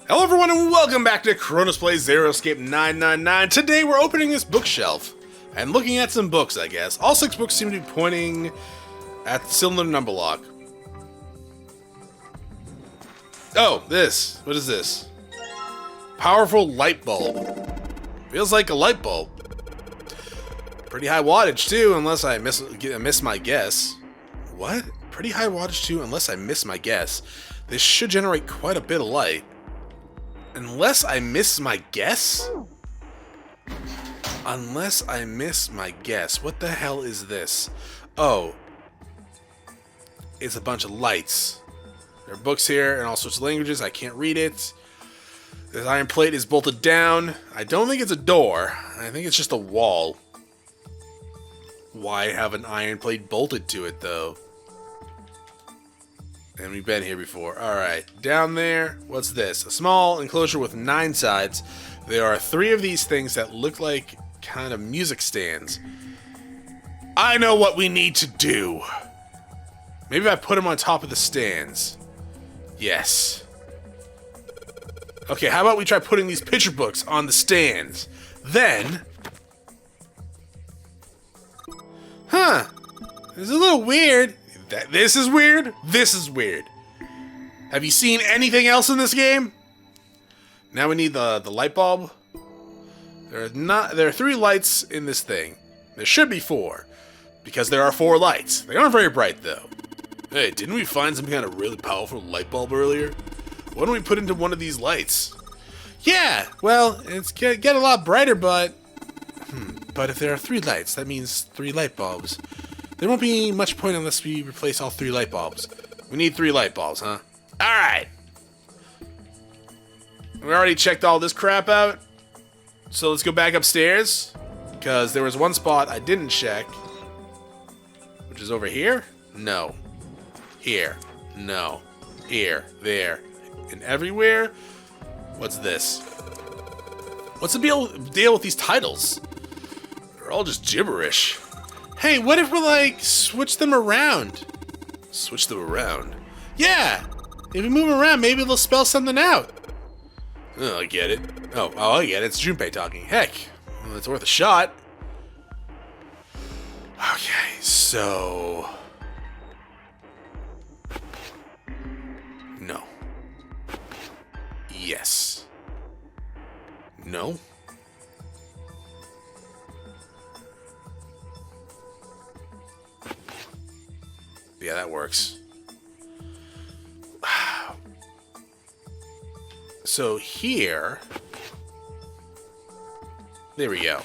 Hello everyone and welcome back to Chronos Plays Zero Escape 999. Today we're opening this bookshelf and looking at some books, I guess. All 6 books seem to be pointing at the cylinder number lock. Oh, this. What is this? Powerful light bulb. Feels like a light bulb. Pretty high wattage too, unless I miss my guess. What? Pretty high wattage too, unless I miss my guess. This should generate quite a bit of light. Unless I miss my guess? Unless I miss my guess. What the hell is this? Oh. It's a bunch of lights. There are books here in all sorts of languages. I can't read it. This iron plate is bolted down. I don't think it's a door. I think it's just a wall. Why have an iron plate bolted to it, though? And we've been here before. Alright, down there, what's this? A small enclosure with 9 sides. There are 3 of these things that look like kind of music stands. I know what we need to do. Maybe if I put them on top of the stands. Yes. Okay, how about we try putting these picture books on the stands? Then... Huh. This is a little weird. This is weird. This is weird. Have you seen anything else in this game? Now we need the light bulb. There are 3 lights in this thing. There should be 4, because there are 4 lights. They aren't very bright though. Hey, didn't we find some kind of really powerful light bulb earlier? Why don't we put into one of these lights? Yeah, well, it's get a lot brighter, but but if there are 3 lights, that means 3 light bulbs. There won't be much point unless we replace all 3 light bulbs. We need 3 light bulbs, huh? Alright! We already checked all this crap out. So let's go back upstairs. Because there was one spot I didn't check. Which is over here? No. Here. No. Here. There. And everywhere? What's this? What's the deal with these titles? They're all just gibberish. Hey, what if we, like, switch them around? Switch them around? Yeah! If we move them around, maybe they'll spell something out. Oh, I get it. Oh, I get it. It's Junpei talking. Heck, well, it's worth a shot. Okay, so... No. Yes. No? Yeah, that works. So here... There we go.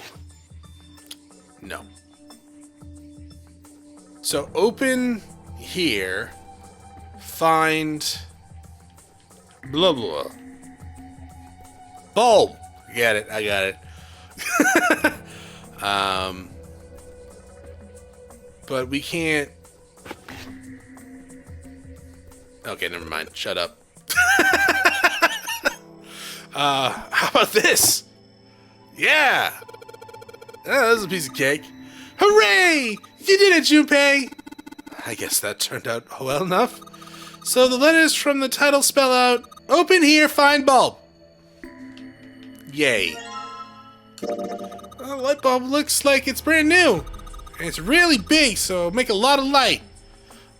No. So open here. Find... Blah, blah. Bulb! I got it. But we can't... Okay, never mind. Shut up. How about this? Yeah! This is a piece of cake. Hooray! You did it, Junpei! I guess that turned out well enough. So the letters from the title spell out, open here, find bulb. Yay. The light bulb looks like it's brand new. And it's really big, so make a lot of light.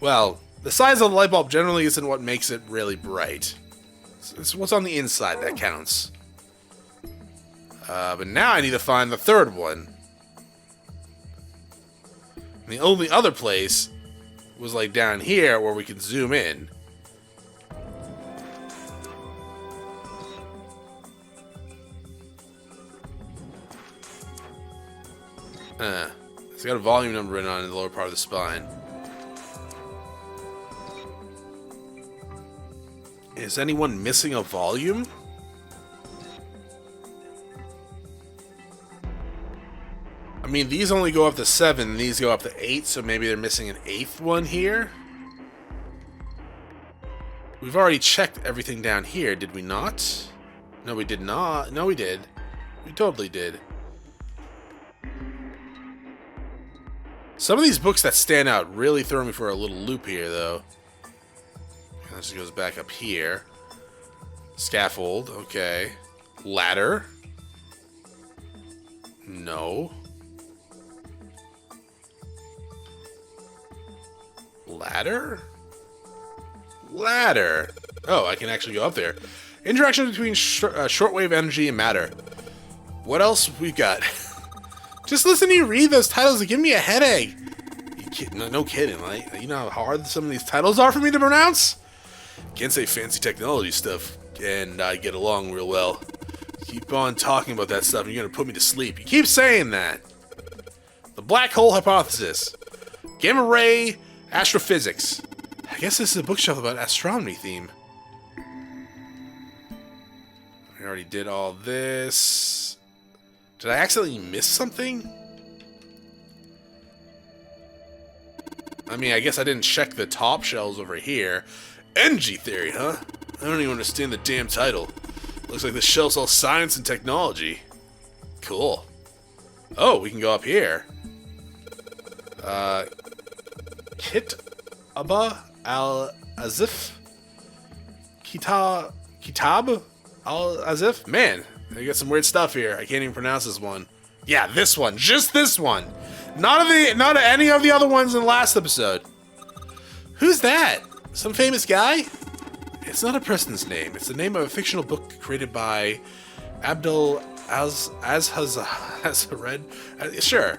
Well, the size of the light bulb generally isn't what makes it really bright. It's what's on the inside that counts. But now I need to find the 3rd one. And the only other place was like down here where we can zoom in. It's got a volume number written on it in the lower part of the spine. Is anyone missing a volume? I mean, these only go up to 7, and these go up to 8, so maybe they're missing an 8th one here? We've already checked everything down here, did we not? No, we did not. No, we did. We totally did. Some of these books that stand out really throw me for a little loop here, though. That just goes back up here. Scaffold, okay. Ladder. No. Ladder? Ladder. Oh, I can actually go up there. Interaction between shortwave energy and matter. What else we got? Just listen to you read those titles and give me a headache. No kidding, like, you know how hard some of these titles are for me to pronounce? Can't say fancy technology stuff, and I get along real well. Keep on talking about that stuff and you're gonna put me to sleep. You keep saying that. The black hole hypothesis. Gamma ray astrophysics. I guess this is a bookshelf about astronomy theme. We already did all this. Did I accidentally miss something? I mean, I guess I didn't check the top shelves over here. Energy theory, huh? I don't even understand the damn title. Looks like this shelf's all science and technology. Cool. Oh, we can go up here. Kitab al-Azif? Kitab al-Azif? Man, they got some weird stuff here. I can't even pronounce this one. Yeah, this one. Just this one. Not any of the other ones in the last episode. Who's that? Some famous guy? It's not a person's name. It's the name of a fictional book created by Abdul Azhared. Sure.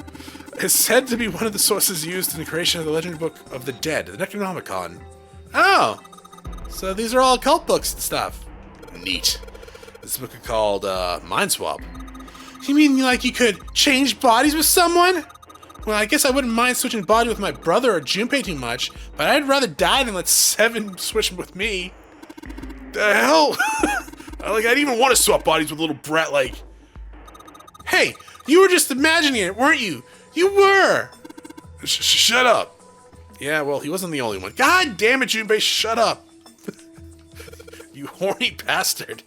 It's said to be one of the sources used in the creation of the legendary book of the dead, the Necronomicon. Oh! So these are all cult books and stuff. Neat. This book is called Mind Swap. You mean like you could change bodies with someone? Well, I guess I wouldn't mind switching body with my brother or Junpei too much, but I'd rather die than let Seven switch with me. The hell? I didn't even want to swap bodies with little brat like... Hey, you were just imagining it, weren't you? You were! Shut up. Yeah, well, he wasn't the only one. God damn it, Junpei, shut up. You horny bastard.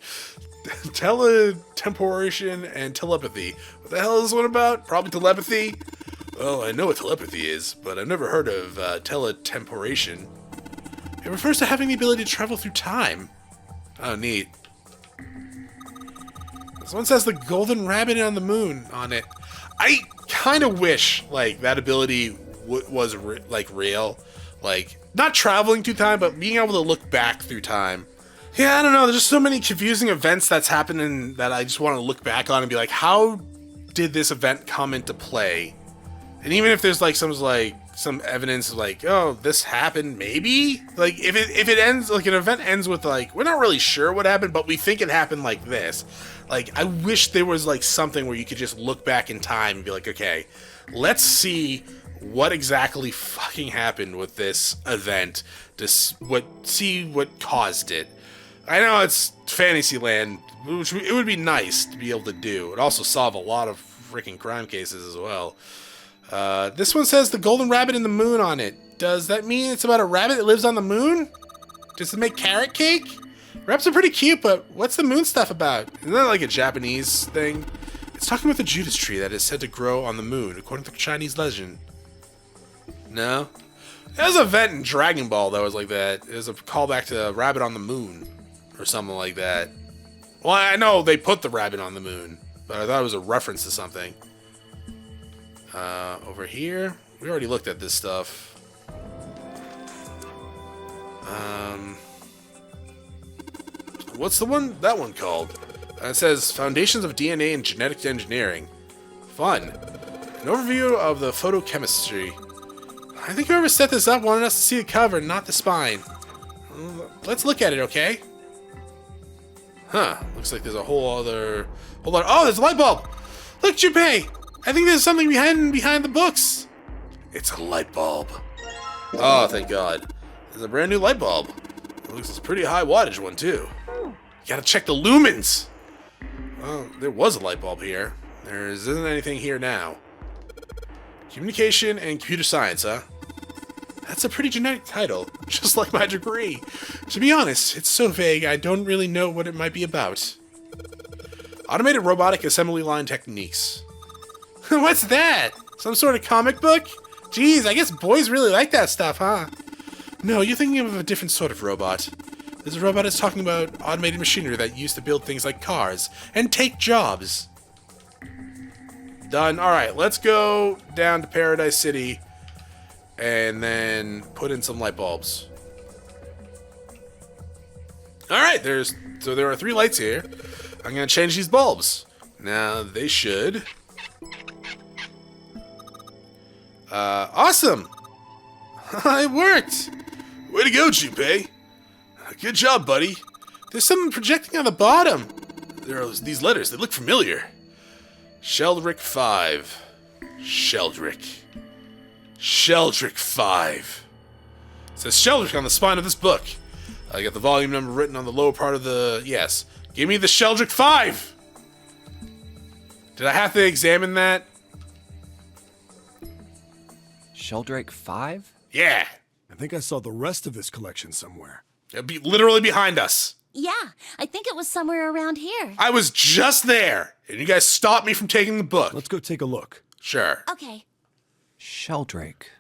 Teletemporation and telepathy. What the hell is this one about? Probably telepathy? Well, I know what telepathy is, but I've never heard of teletemporation. It refers to having the ability to travel through time. Oh, neat. This one says the golden rabbit on the moon on it. I kind of wish, like, that ability was, real. Like, not traveling through time, but being able to look back through time. Yeah, I don't know. There's just so many confusing events that's happening that I just want to look back on and be like, how did this event come into play? And even if there's, like, some evidence of, like, oh, this happened, maybe? Like, if it ends, like, an event ends with, like, we're not really sure what happened, but we think it happened like this. Like, I wish there was, like, something where you could just look back in time and be like, okay, let's see what exactly fucking happened with this event, see what caused it. I know it's Fantasyland, which it would be nice to be able to do. It'd also solve a lot of freaking crime cases as well. This one says the golden rabbit in the moon on it. Does that mean it's about a rabbit that lives on the moon? Does it make carrot cake? Rabbits are pretty cute, but what's the moon stuff about? Isn't that like a Japanese thing? It's talking about the Judas tree that is said to grow on the moon, according to the Chinese legend. No? There's an event in Dragon Ball that was like that. It was a callback to Rabbit on the Moon, or something like that. Well, I know they put the rabbit on the moon, but I thought it was a reference to something. Over here, we already looked at this stuff. What's that one called? It says Foundations of DNA and Genetic Engineering. Fun. An overview of the photochemistry. I think whoever set this up wanted us to see the cover, not the spine. Let's look at it, okay? Huh. Looks like there's a whole other... Hold on. Oh, there's a light bulb! Look, Junpei! I think there's something behind the books. It's a light bulb. Oh, thank God. There's a brand new light bulb. It looks like a pretty high wattage one, too. You gotta check the lumens. Well, there was a light bulb here. There isn't anything here now. Communication and computer science, huh? That's a pretty generic title, just like my degree. To be honest, it's so vague I don't really know what it might be about. Automated robotic assembly line techniques. What's that? Some sort of comic book? Geez, I guess boys really like that stuff, huh? No, you're thinking of a different sort of robot. This robot is talking about automated machinery that used to build things like cars and take jobs. Done. Alright, let's go down to Paradise City and then put in some light bulbs. Alright, there are 3 lights here. I'm going to change these bulbs. Now, they should... awesome! It worked! Way to go, Junpei. Good job, buddy. There's something projecting on the bottom. There are these letters. They look familiar. Sheldrick 5. Sheldrick. Sheldrick 5. It says Sheldrick on the spine of this book. I got the volume number written on the lower part of the... Yes. Give me the Sheldrick 5! Did I have to examine that? Sheldrake 5? Yeah. I think I saw the rest of this collection somewhere. It'd be literally behind us. Yeah, I think it was somewhere around here. I was just there, and you guys stopped me from taking the book. Let's go take a look. Sure. Okay. Sheldrake.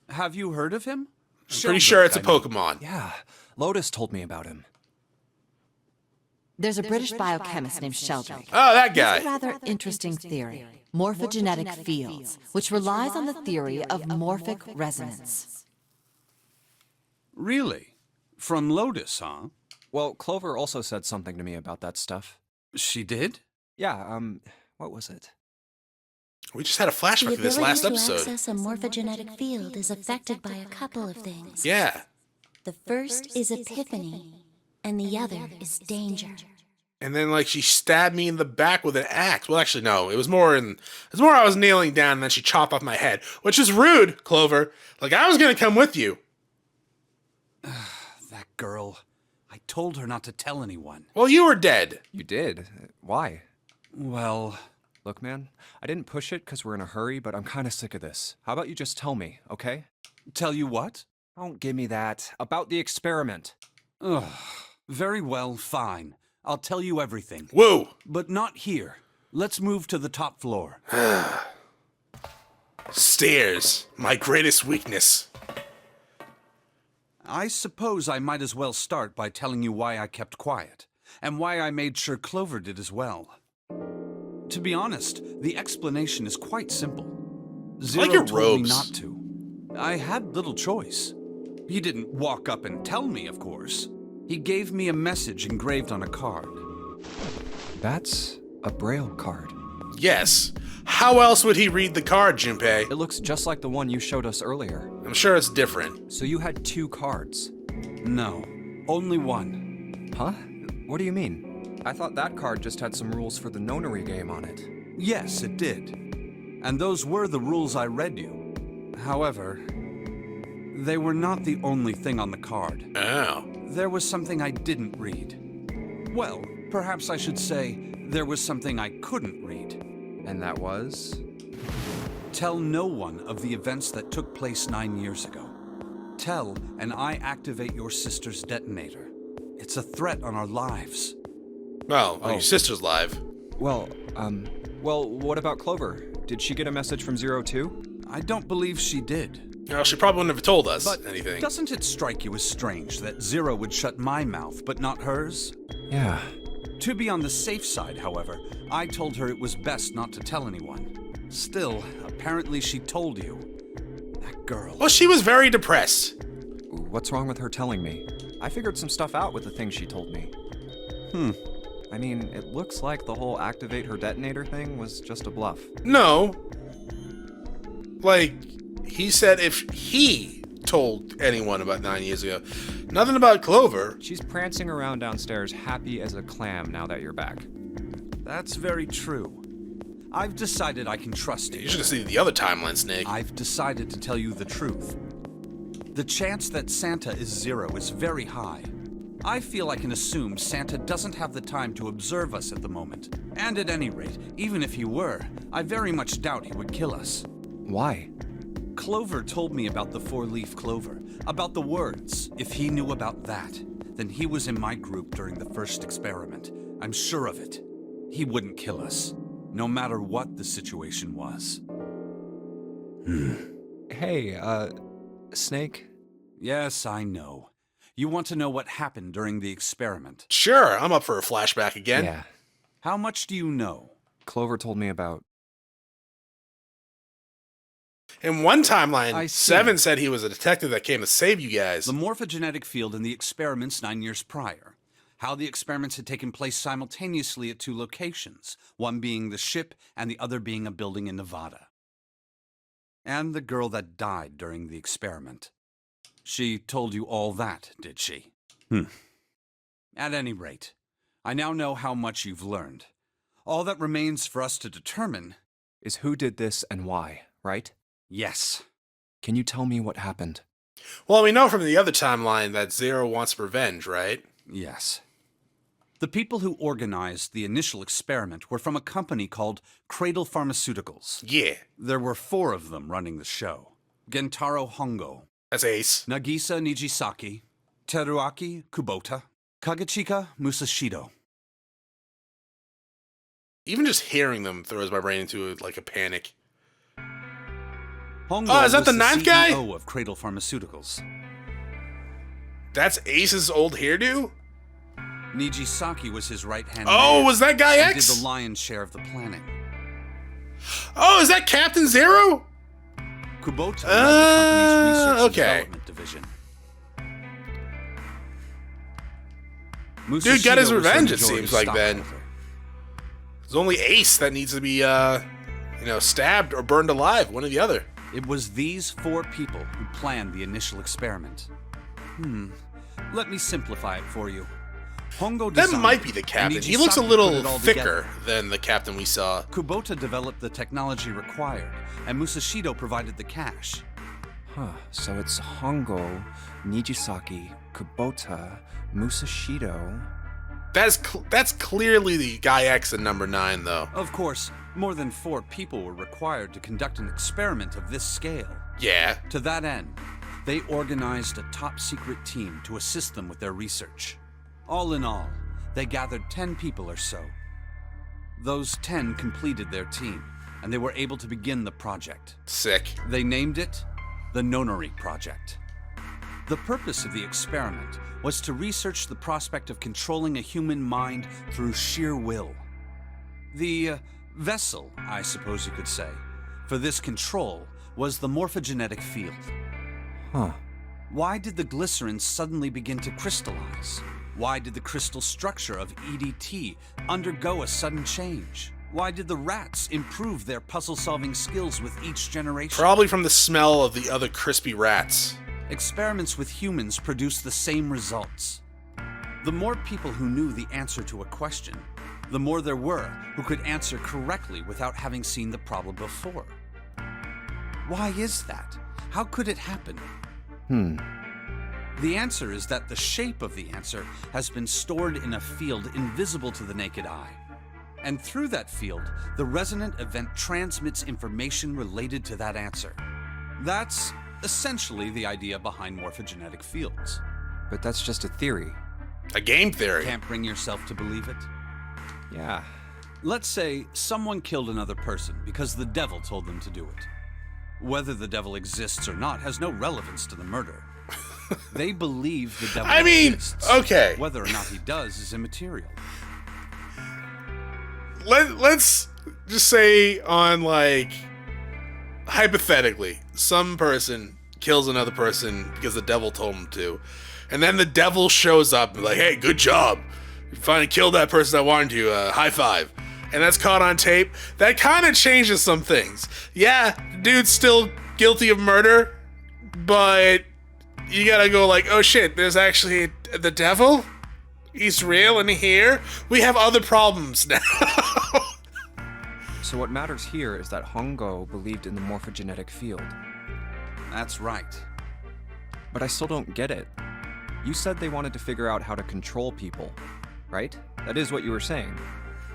Have you heard of him? I'm pretty sure it's a Pokemon. Yeah, Lotus told me about him. There's a British biochemist named Sheldrake. Oh, that He has guy. a rather interesting theory, morphogenetic fields, which relies on the theory of morphic resonance. Really? From Lotus, huh? Well, Clover also said something to me about that stuff. She did? Yeah, what was it? We just had a The flashback of this ability last to episode. access a morphogenetic field is affected by a couple of things. Yeah. The first is epiphany, and the other is danger. And then, like, she stabbed me in the back with an axe. Well, actually, no. It was more I was kneeling down, and then she chopped off my head. Which is rude, Clover. Like, I was gonna come with you. That girl. I told her not to tell anyone. Well, you were dead. You did? Why? Well, Look, man, I didn't push it because we're in a hurry, but I'm kind of sick of this. How about you just tell me, okay? tell you what? Don't give me that. About the experiment. Ugh. Very well, fine. I'll tell you everything. Whoa. But not here. Let's move to the top floor. Stairs. My greatest weakness. I suppose I might as well start by telling you why I kept quiet, and why I made sure Clover did as well. To be honest, the explanation is quite simple. Zero like your told me robes. not to. I had little choice. He didn't walk up and tell me, of course. He gave me a message engraved on a card. That's a Braille card. Yes. How else would he read the card, Junpei? It looks just like the one you showed us earlier. I'm sure it's different. So you had 2 cards. No, only one. Huh? What do you mean? I thought that card just had some rules for the Nonary game on it. Yes, it did. And those were the rules I read you. However, they were not the only thing on the card. Oh. There was something I didn't read. Well, perhaps I should say there was something I couldn't read. And that was? Tell no one of the events that took place 9 years ago. Tell, and I activate your sister's detonator. It's a threat on our lives. Well, your sister's live. Well, what about Clover? Did she get a message from Zero too? I don't believe she did. Well, she probably wouldn't have told us But anything. doesn't it strike you as strange that Zero would shut my mouth, but not hers? Yeah. To be on the safe side, however, I told her it was best not to tell anyone. Still, apparently she told you. That girl. Well, she was very depressed. What's wrong with her telling me? I figured some stuff out with the things she told me. I mean, it looks like the whole activate her detonator thing was just a bluff. No. Like, he said if he told anyone about 9 years ago. Nothing about Clover. She's prancing around downstairs happy as a clam now that you're back. That's very true. I've decided I can trust You you. should have seen the other timeline, Snake. I've decided to tell you the truth. The chance that Santa is Zero is very high. I feel I can assume Santa doesn't have the time to observe us at the moment. And at any rate, even if he were, I very much doubt he would kill us. Why? Clover told me about the 4-leaf clover, about the words. If he knew about that, then he was in my group during the first experiment. I'm sure of it. He wouldn't kill us, no matter what the situation was. Hey, Snake? Yes, I know. You want to know what happened during the experiment? Sure, I'm up for a flashback again. Yeah. How much do you know? Clover told me about... In one timeline, I see. Seven said he was a detective that came to save you guys. The morphogenetic field in the experiments 9 years prior. How the experiments had taken place simultaneously at 2 locations, one being the ship and the other being a building in Nevada. And the girl that died during the experiment. She told you all that, did she? At any rate, I now know how much you've learned. All that remains for us to determine is who did this and why, right? yes. Can you tell me what happened? Well, we know from the other timeline that Zero wants revenge, right? Yes. The people who organized the initial experiment were from a company called Cradle Pharmaceuticals. Yeah, There were 4 of them running the show. Gentaro Hongo, that's Ace. Nagisa Nijisaki, Teruaki Kubota, Kagechika Musashido. Even just hearing them throws my brain into like a panic. Hongo Oh, is that was the ninth guy? CEO of Cradle Pharmaceuticals. That's Ace's old hairdo? Nijisaki was his right-hand Oh, man. was that Guy He X? did the lion's share of the planning. Oh, is that Captain Zero? Kubota led the company's research and okay. development division. Dude got his Musashido was the revenge, it majority seems like then. stockholder. There's only Ace that needs to be, stabbed or burned alive, one or the other. It was these 4 people who planned the initial experiment. Let me simplify it for you. Hongo That designed might be the it, captain. and He looks a Nijisaki put little it all thicker together. than the captain we saw. Kubota developed the technology required, and Musashido provided the cash. Huh, so it's Hongo, Nijisaki, Kubota, Musashido... That's clearly the Guy X in number 9, though. Of course, more than 4 people were required to conduct an experiment of this scale. Yeah. To that end, they organized a top-secret team to assist them with their research. All in all, they gathered 10 people or so. Those 10 completed their team, and they were able to begin the project. Sick. They named it the Nonary Project. The purpose of the experiment was to research the prospect of controlling a human mind through sheer will. The vessel, I suppose you could say, for this control was the morphogenetic field. Huh. Why did the glycerin suddenly begin to crystallize? Why did the crystal structure of EDT undergo a sudden change? Why did the rats improve their puzzle-solving skills with each generation? Probably from the smell of the other crispy rats. Experiments with humans produce the same results. The more people who knew the answer to a question, the more there were who could answer correctly without having seen the problem before. Why is that? How could it happen? The answer is that the shape of the answer has been stored in a field invisible to the naked eye. And through that field, the resonant event transmits information related to that answer. That's essentially the idea behind morphogenetic fields. But that's just a theory. A game theory. Can't bring yourself to believe it? Yeah. Let's say someone killed another person because the devil told them to do it. Whether the devil exists or not has no relevance to the murder. They believe the devil exists. Okay. Whether or not he does is immaterial. Let's just say on, like, hypothetically, some person kills another person because the devil told him to. And then the devil shows up and like, hey, good job. You finally killed that person I wanted you. High five. And that's caught on tape. That kind of changes some things. Yeah, the dude's still guilty of murder, but you gotta go like, oh shit, there's actually the devil? He's real and here? We have other problems now. So what matters here is that Hongo believed in the morphogenetic field. That's right. But I still don't get it. You said they wanted to figure out how to control people, right? That is what you were saying.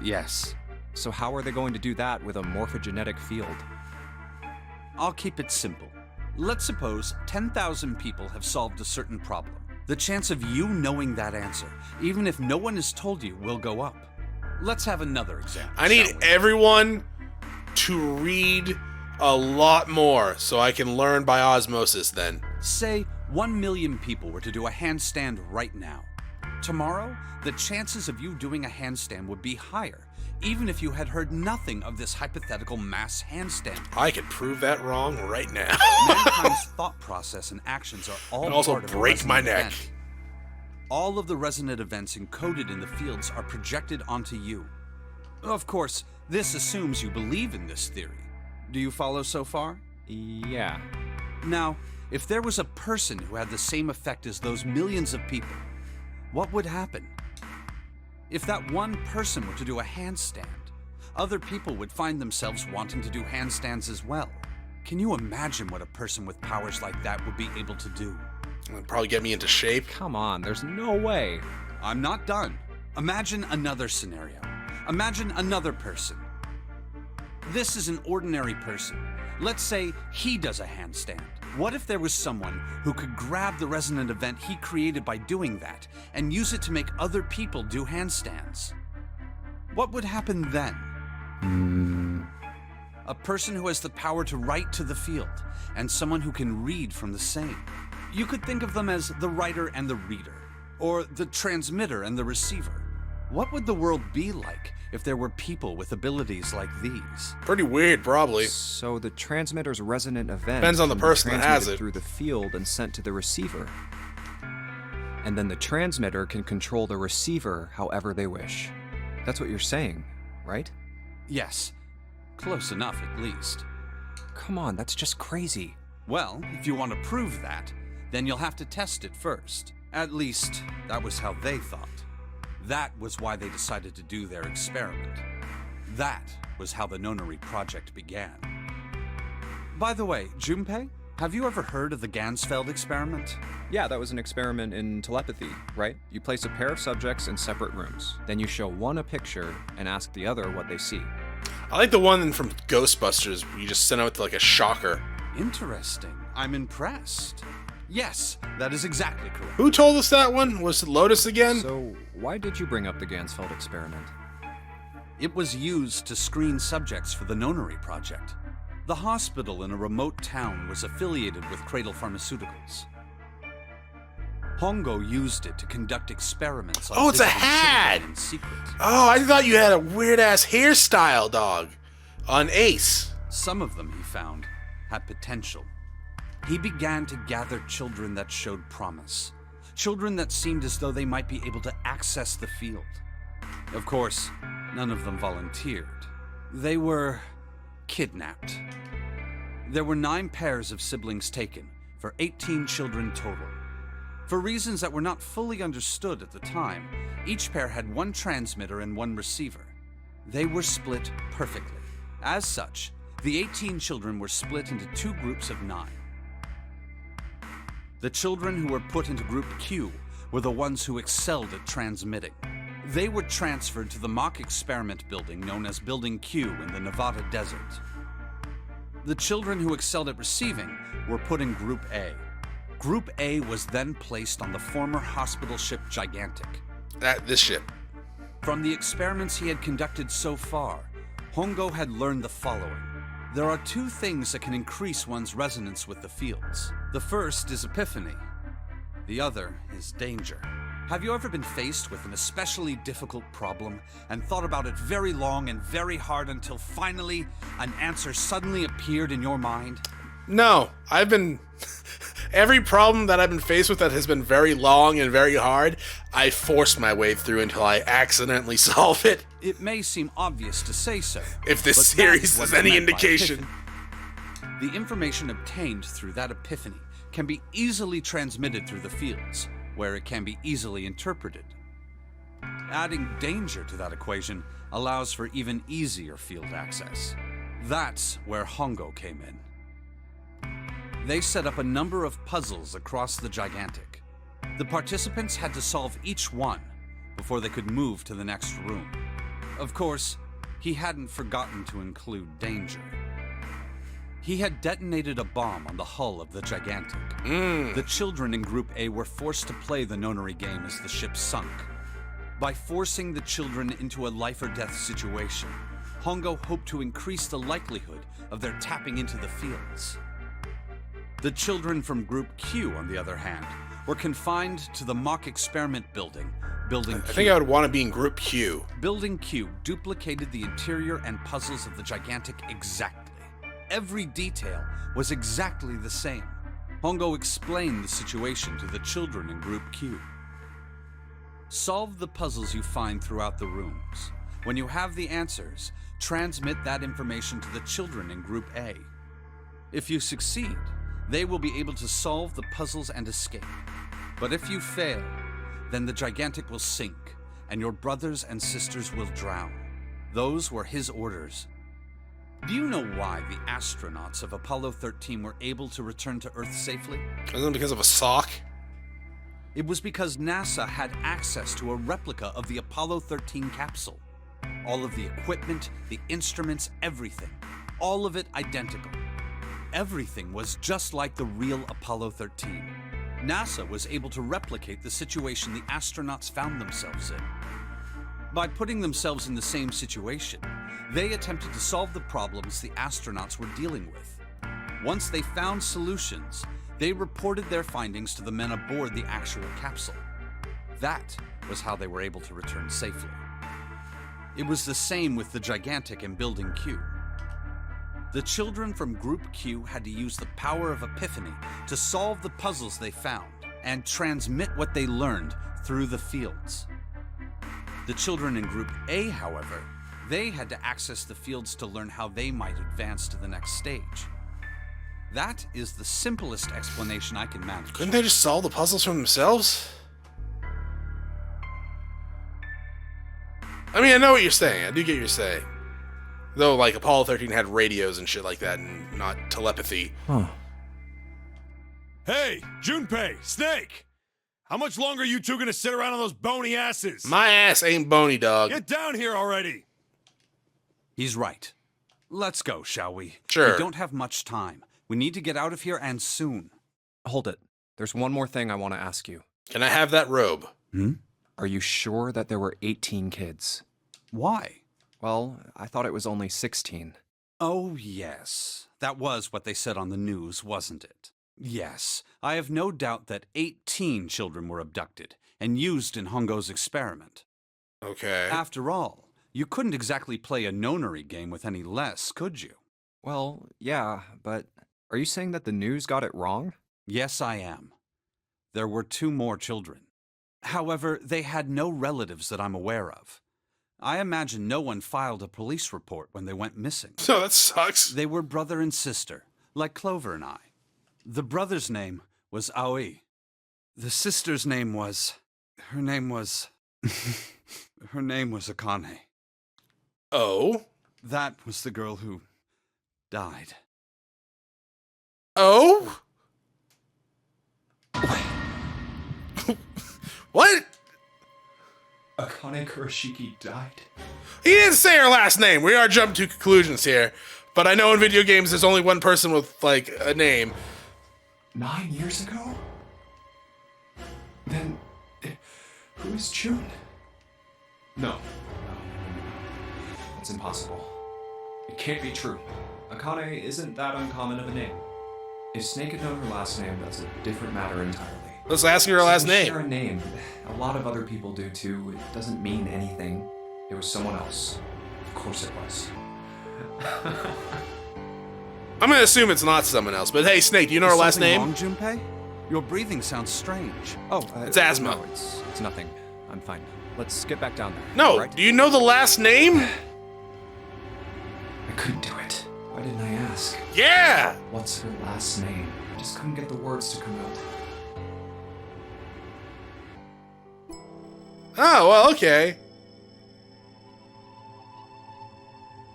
Yes. So how are they going to do that with a morphogenetic field? I'll keep it simple. Let's suppose 10,000 people have solved a certain problem. The chance of you knowing that answer, even if no one has told you, will go up. Let's have another example. I need shall we? everyone to read a lot more so I can learn by osmosis then. Say 1 million people were to do a handstand right now. Tomorrow, the chances of you doing a handstand would be higher, even if you had heard nothing of this hypothetical mass handstand. I could prove that wrong right now. Mankind's thought process and actions are all And also part of a break my resonant neck. event. All of the resonant events encoded in the fields are projected onto you. Of course, this assumes you believe in this theory. Do you follow so far? Yeah. Now, if there was a person who had the same effect as those millions of people, what would happen? If that one person were to do a handstand, other people would find themselves wanting to do handstands as well. Can you imagine what a person with powers like that would be able to do? It'll probably get me into shape. Come on, there's no way. I'm not done. Imagine another scenario. Imagine another person. This is an ordinary person. Let's say he does a handstand. What if there was someone who could grab the resonant event he created by doing that and use it to make other people do handstands? What would happen then? A person who has the power to write to the field, and someone who can read from the same. You could think of them as the writer and the reader, or the transmitter and the receiver. What would the world be like if there were people with abilities like these? Pretty weird, probably. So the transmitter's resonant event Depends on the can be person that has transmitted it. through the field and sent to the receiver. And then the transmitter can control the receiver however they wish. That's what you're saying, right? Yes, close enough at least. Come on, that's just crazy. Well, if you want to prove that, then you'll have to test it first. At least, that was how they thought. That was why they decided to do their experiment. That was how the Nonary project began. By the way, Junpei, have you ever heard of the Gansfeld experiment? Yeah, that was an experiment in telepathy, right? You place a pair of subjects in separate rooms. Then you show one a picture and ask the other what they see. I like the one from Ghostbusters where you just sent out like a shocker. Interesting. I'm impressed. Yes, that is exactly correct. Who told us that one? Was it Lotus again? So, why did you bring up the Gansfeld experiment? It was used to screen subjects for the Nonary project. The hospital in a remote town was affiliated with Cradle Pharmaceuticals. Hongo used it to conduct experiments on Oh, it's a visiting hat! children in secret. Oh, I thought you had a weird-ass hairstyle, dog. On Ace. Some of them, he found, had potential. He began to gather children that showed promise. Children that seemed as though they might be able to access the field. Of course, none of them volunteered. They were kidnapped. There were 9 pairs of siblings taken, for 18 children total. For reasons that were not fully understood at the time, each pair had 1 transmitter and 1 receiver. They were split perfectly. As such, the 18 children were split into 2 groups of 9. The children who were put into Group Q were the ones who excelled at transmitting. They were transferred to the mock experiment building known as Building Q in the Nevada desert. The children who excelled at receiving were put in Group A. Group A was then placed on the former hospital ship Gigantic. This ship. From the experiments he had conducted so far, Hongo had learned the following. There are 2 things that can increase one's resonance with the fields. The first is epiphany. The other is danger. Have you ever been faced with an especially difficult problem and thought about it very long and very hard until finally an answer suddenly appeared in your mind? No, I've been... Every problem that I've been faced with that has been very long and very hard, I forced my way through until I accidentally solve it. It may seem obvious to say so. If this but that series what is I any meant by indication. epiphany. The information obtained through that epiphany can be easily transmitted through the fields, where it can be easily interpreted. Adding danger to that equation allows for even easier field access. That's where Hongo came in. They set up a number of puzzles across the Gigantic. The participants had to solve each one before they could move to the next room. Of course, he hadn't forgotten to include danger. He had detonated a bomb on the hull of the Gigantic. The children in Group A were forced to play the Nonary Game as the ship sunk. By forcing the children into a life-or-death situation, Hongo hoped to increase the likelihood of their tapping into the fields. The children from Group Q, on the other hand, were confined to the mock experiment building, Building Q. I think I would want to be in Group Q. Building Q duplicated the interior and puzzles of the gigantic exactly. Every detail was exactly the same. Hongo explained the situation to the children in Group Q. Solve the puzzles you find throughout the rooms. When you have the answers, transmit that information to the children in Group A. If you succeed, they will be able to solve the puzzles and escape. But if you fail, then the gigantic will sink, and your brothers and sisters will drown. Those were his orders. Do you know why the astronauts of Apollo 13 were able to return to Earth safely? Isn't it because of a sock? It was because NASA had access to a replica of the Apollo 13 capsule. All of the equipment, the instruments, everything. All of it identical. Everything was just like the real Apollo 13. NASA was able to replicate the situation the astronauts found themselves in. By putting themselves in the same situation, they attempted to solve the problems the astronauts were dealing with. Once they found solutions, they reported their findings to the men aboard the actual capsule. That was how they were able to return safely. It was the same with the gigantic in Building Q. The children from Group Q had to use the power of epiphany to solve the puzzles they found and transmit what they learned through the fields. The children in Group A, however, they had to access the fields to learn how they might advance to the next stage. That is the simplest explanation I can manage. Couldn't they just solve the puzzles for themselves? I mean, I know what you're saying. I do get what you're saying. Though, like, Apollo 13 had radios and shit like that, and not telepathy. Huh. Hey, Junpei, Snake! How much longer are you two gonna sit around on those bony asses? My ass ain't bony, dog. Get down here already! He's right. Let's go, shall we? Sure. We don't have much time. We need to get out of here, and soon. Hold it. There's one more thing I want to ask you. Can I have that robe? Are you sure that there were 18 kids? Why? Well, I thought it was only 16. Oh, yes. That was what they said on the news, wasn't it? Yes, I have no doubt that 18 children were abducted and used in Hongo's experiment. Okay. After all, you couldn't exactly play a Nonary game with any less, could you? Well, yeah, but are you saying that the news got it wrong? Yes, I am. There were 2 more children. However, they had no relatives that I'm aware of. I imagine no one filed a police report when they went missing. So that sucks. They were brother and sister, like Clover and I. The brother's name was Aoi. The sister's name was... Her name was Akane. Oh? That was the girl who died. Oh? What? Akane Kurashiki died? He didn't say her last name. We are jumping to conclusions here. But I know in video games there's only one person with, like, a name. 9 years ago? Then, who is June? No. It's impossible. It can't be true. Akane isn't that uncommon of a name. If Snake had known her last name, that's a different matter entirely. Let's ask her last We share name. a name. A lot of other people do too. It doesn't mean anything. It was someone else. Of course it was. I'm gonna assume it's not someone else. But hey, Snake, do you know her last name? Wrong, Junpei? Your breathing sounds strange. Oh, It's asthma. No, it's nothing. I'm fine. Let's get back down there. No. Right? Do you know the last name? I couldn't do it. Why didn't I ask? Yeah. What's her last name? I just couldn't get the words to come out. Oh, well, okay.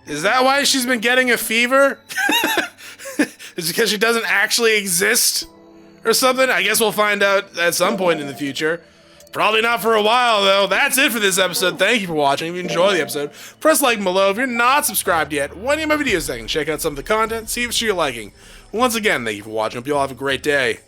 Is that why she's been getting a fever? Is it because she doesn't actually exist? Or something? I guess we'll find out at some point in the future. Probably not for a while, though. That's it for this episode. Thank you for watching. If you enjoyed the episode, press like below. If you're not subscribed yet, why don't you my videos second? Check out some of the content, see if it's you're liking. Once again, thank you for watching. Hope you all have a great day.